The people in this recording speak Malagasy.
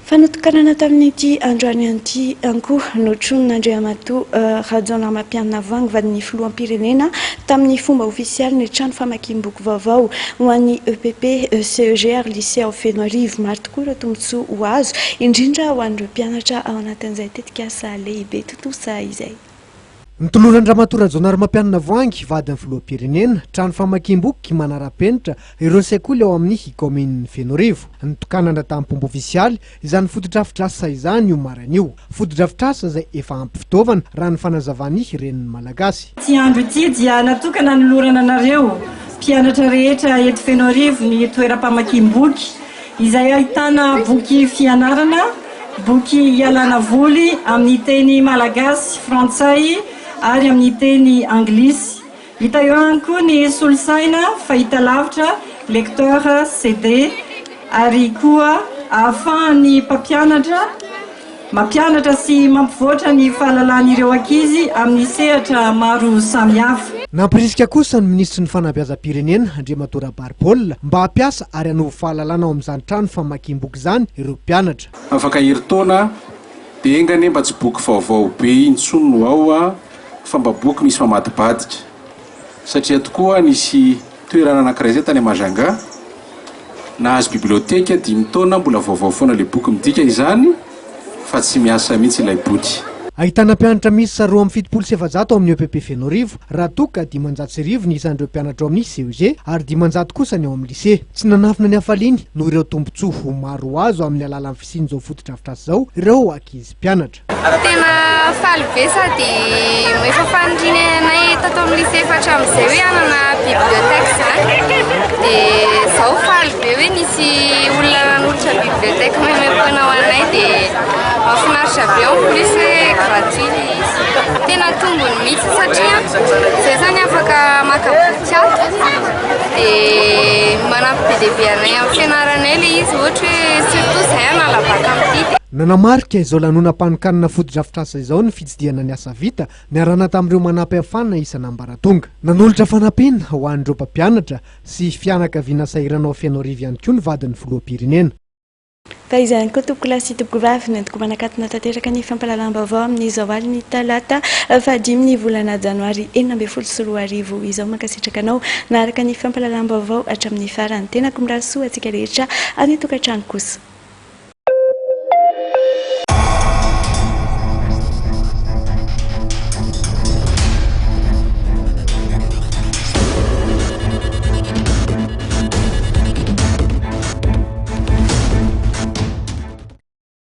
Fanotokanana tamin'ity androany anty ankoho notronina Andriamatoa Rajaonamampianina Vangy vadin'ny filoham-pirenena tamin'ny fomba ofisialy ny trano famakiam-boky vaovao ho an'ny EPP CEGR lycée Fenoarivo. Maro tokoa ireo tombontsoa ho azo indrindra ho an'ireo mpianatra ao anatin'izay tetika asa lehibe totosa izay. Nitoloran'Andriamatoa Rajaonamampianina Vangy vadin'ny filoham-pirenena trano famakiam-boky manara-penitra ireo sekoly ao amin'ny commune Fenoarivo. Nitokanana tamin'ny pomba ofisialy izany fotodrafitrasa izany io maran'io. Fotodrafitrasa izay efa ampy fitaovana raha ny fanazavany renin'ny malagasy. Ty andro ity dia natokana nolorana anareo mpianatra rehetra eto Fenoarivo ny toeram-pamakiam-boky izay ahitana boky fianarana, boky ialana voly amin'ny teny malagasy, frantsay ary amin'ny teny anglisy. Hita eo ihany koa ny solosaina fahitalavitra, lecteur CD ary koa ahafahan'ny mampianatra sy mampivoatra ny fahalalàn'ireo ankizy amin'ny sehatra maro samihafa. Nampirisika kosa ny ministry ny fanabeazam-pirenena Andriamatoa Rabaripaolina mba hampiasa ary hanovo fahalalàna ao amin'izany trano famakiam-boky izany ireo mpianatra. Afaka herintaona dia engany mba tsy boky vaovao be intsony no ao fa mba boky misy mamadibadika satria tokoa nisy toerana anankiray izay tany Majanga nahazo biblioteka 5 taona mbola vaovao foana ilay boky midika izany fa tsy miasa mihitsy ilay boky. Ahitana mpianatra misy 277 amin'ny EPP Fenoarivo raha toka 500 ny isan'ireo mpianatra ao amin'ny CEG ary 500 kosa ny ao amin'ny lycée. Tsy nanafina ny hafaliany noho ireo tombontsoa maro azo amin'ny alalan'ny fisian'izao fotodrafitrasa izao ireo ankizy mpianatra. Tena faly be sady efa fanindrinanay tato amin'ny lycée efa hatramin'izay hoe hanana biblioteka izany dia izao faly be hoe nisy olona nanolotra biblioteka memepona ho anay dia mahafinaritra be ao plus gratuit tena tombony mihitsy satria izay zany afaka maka boky ato dia manampy be dia be anay amin'ny fianaranay ilay izy ohatra hoe surtout izay hanala baka amin'ity. Nanamarika izao lanonam-panokanana fotodrafitrasa izao ny fitsidiana ny asa vita niarana tamin'ireo manampy hafanana isan'ambaratonga. Nanolotra fanampiana ho an'ireo mpampianatra sy fianakaviana sahiranao Fenoarivo ihany koa ny vadin'ny filoham-pirenena. Fa izany koa tompoko lasy tompoko vavy nentiko manakatona tanteraka ny fampahalalam-baovao amin'izao aliny talata 5 volana janoary 2024 izao mankasitraka anao naaraka ny fampahalalam-baovao hatramin'ny farany. Tena kumrasoa antsika rehetra any tokantrano kosa.